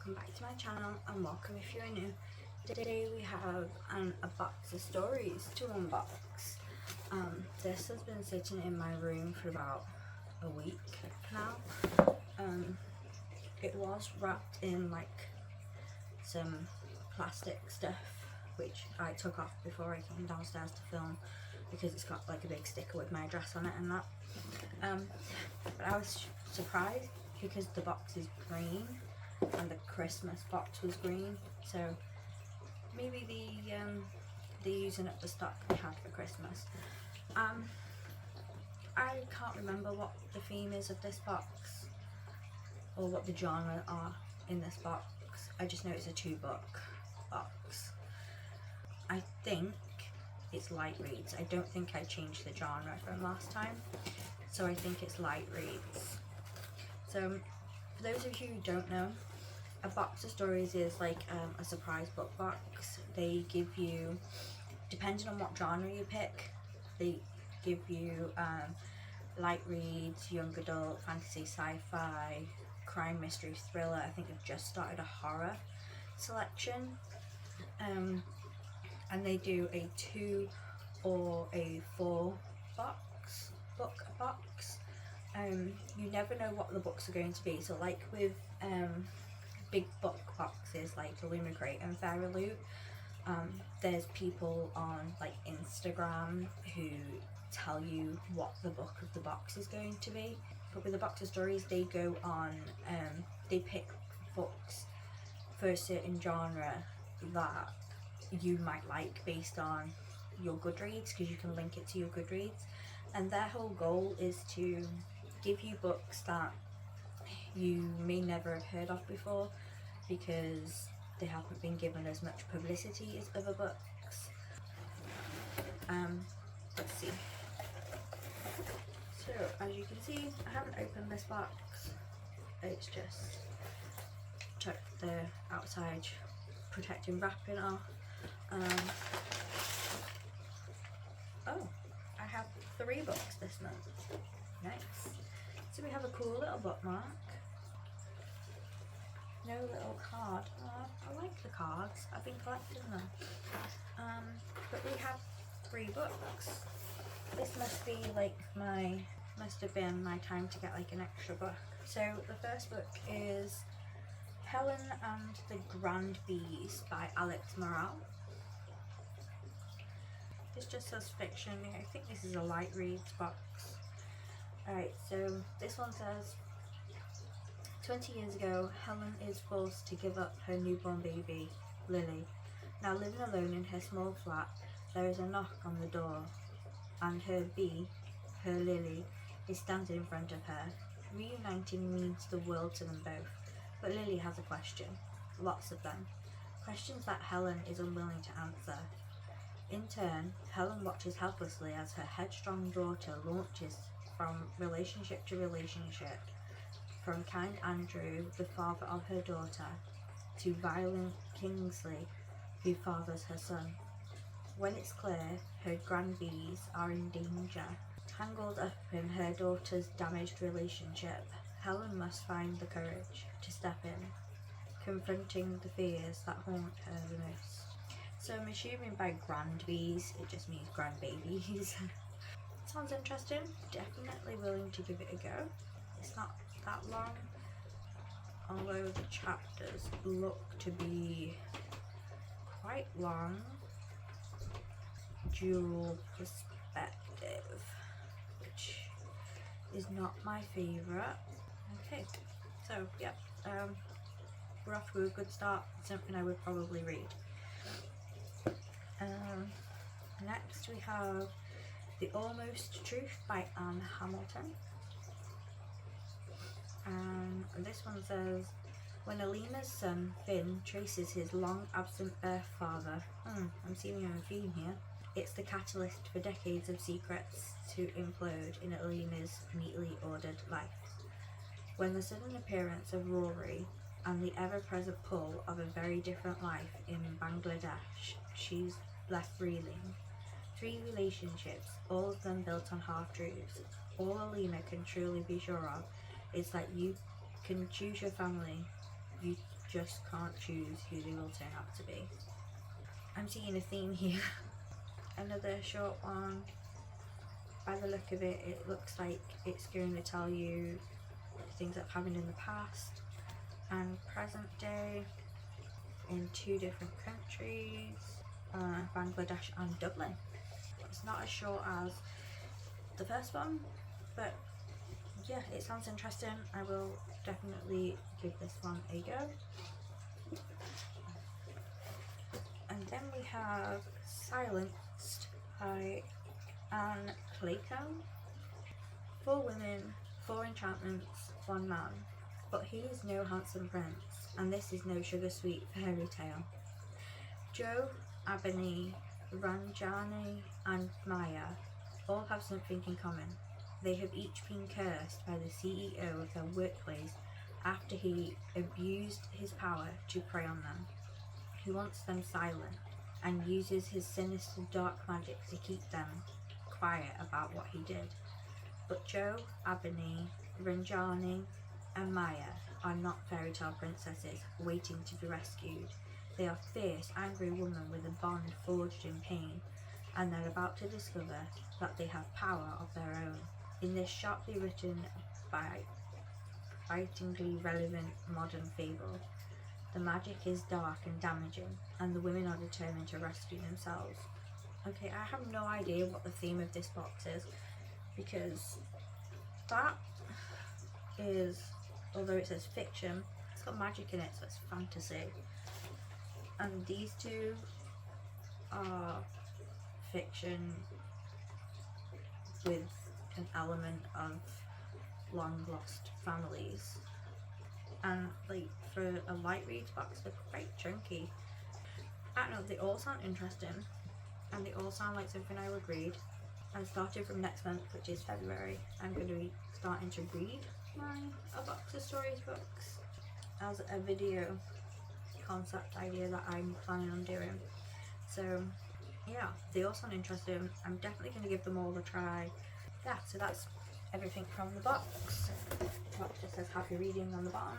welcome back to my channel, and welcome if you're new. Today we have a box of stories to unbox. This has been sitting in my room for about a week now. It was wrapped in like some plastic stuff which I took off before I came downstairs to film because it's got like a big sticker with my address on it and that. But I was surprised because the box is green and the Christmas box was green, so maybe they're using up the stock they had for Christmas. I can't remember what the theme is of this box or what the genre are in this box. I just know it's a 2-book box. I think it's light reads. I don't think I changed the genre from last time, so I think it's light reads. So for those of you who don't know, a box of stories is like a surprise book box. They give you, depending on what genre you pick, they give you light reads, young adult, fantasy, sci-fi, crime, mystery, thriller. I think they've just started a horror selection, and they do a 2 or a 4 book box. You never know what the books are going to be. So like with big book boxes like Illumicrate and Fairy Loot, there's people on like Instagram who tell you what the book of the box is going to be. But with the box of stories, they go on, they pick books for a certain genre that you might like based on your Goodreads, because you can link it to your Goodreads, and their whole goal is to give you books that you may never have heard of before because they haven't been given as much publicity as other books. Let's see. So as you can see, I haven't opened this box. It's just took the outside protecting wrapping off. Oh, I have 3 books this month. Nice. So we have a cool little bookmark. No little card. I like the cards. I've been collecting them. But we have 3 books. This must be like must have been my time to get like an extra book. So the first book is Helen and the Grandbees by Alex Morrall. This just says fiction. I think this is a light reads box. Alright, so this one says, 20 years ago, Helen is forced to give up her newborn baby, Lily. Now living alone in her small flat, there is a knock on the door, and her Lily, is standing in front of her. Reuniting means the world to them both, but Lily has a question, lots of them, questions that Helen is unwilling to answer. In turn, Helen watches helplessly as her headstrong daughter launches from relationship to relationship, from kind Andrew, the father of her daughter, to violent Kingsley, who fathers her son. When it's clear her Grandbees are in danger, tangled up in her daughter's damaged relationship, Helen must find the courage to step in, confronting the fears that haunt her the most. So I'm assuming by Grandbees it just means grandbabies. Sounds interesting. Definitely willing to give it a go. It's not that long, although the chapters look to be quite long. Dual perspective, which is not my favourite. Okay, so yeah, we're off to a good start. Something I would probably read. Next we have The Almost Truth by Anne Hamilton. And this one says, when Alina's son Finn traces his long absent birth father, I'm seeing a theme here, it's the catalyst for decades of secrets to implode in Alina's neatly ordered life. When the sudden appearance of Rory and the ever-present pull of a very different life in Bangladesh, she's left reeling. 3 relationships, all of them built on half-truths. All Alina can truly be sure of is that you can choose your family, you just can't choose who they will turn out to be. I'm seeing a theme here. Another short one. By the look of it, it looks like it's going to tell you things that have happened in the past and present day in 2 different countries, Bangladesh and Dublin. It's not as short as the first one, but yeah, it sounds interesting. I will definitely give this one a go. And then we have Silenced by Ann Claycomb. 4 women, 4 enchantments, 1 man. But he is no handsome prince, and this is no sugar-sweet fairy tale. Joe, Abani, Ranjani and Maya all have something in common. They have each been cursed by the CEO of their workplace after he abused his power to prey on them. He wants them silent and uses his sinister dark magic to keep them quiet about what he did. But Joe, Abani, Ranjani and Maya are not fairy tale princesses waiting to be rescued. They are fierce, angry women with a bond forged in pain, and they're about to discover that they have power of their own. In this sharply written, bitingly relevant modern fable, the magic is dark and damaging, and the women are determined to rescue themselves. Okay, I have no idea what the theme of this box is, because that is, although it says fiction, it's got magic in it, so it's fantasy. And these 2 are fiction with an element of long lost families. And like, for a light read box, they're quite chunky. I don't know, they all sound interesting, and they all sound like something I would read. And starting from next month, which is February, I'm going to be starting to read a box of stories books as a video concept idea that I'm planning on doing. So yeah, they all sound interesting. I'm definitely going to give them all a try. Yeah, so that's everything from the box. The box just says happy reading on the bottom.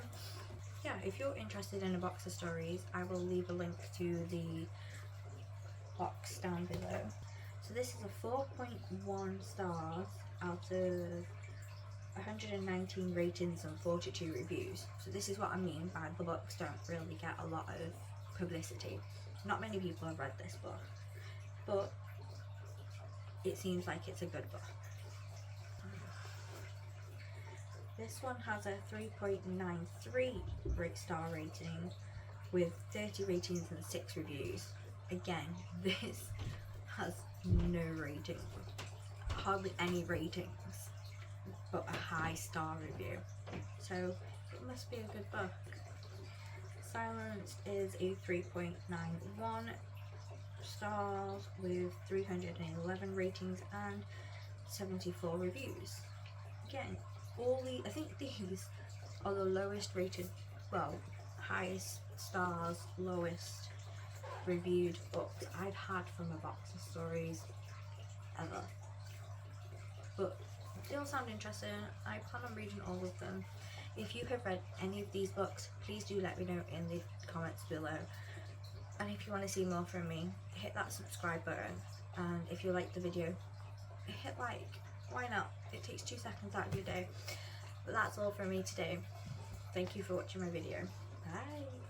Yeah, if you're interested in a box of stories, I will leave a link to the box down below. So this is a 4.1 stars out of 119 ratings and 42 reviews. So this is what I mean by the books don't really get a lot of publicity. Not many people have read this book, but it seems like it's a good book. This one has a 3.93 star rating with 30 ratings and 6 reviews. Again, this has no rating, hardly any ratings, but a high star review, so it must be a good book. Silence is a 3.91 stars with 311 ratings and 74 reviews. Again, I think these are the lowest rated, well, highest stars, lowest reviewed books I've had from a box of stories ever. But they all sound interesting. I plan on reading all of them. If you have read any of these books, please do let me know in the comments below. And if you want to see more from me, hit that subscribe button. And if you like the video, hit like. Why not? It takes 2 seconds out of your day. But that's all from me today. Thank you for watching my video. Bye.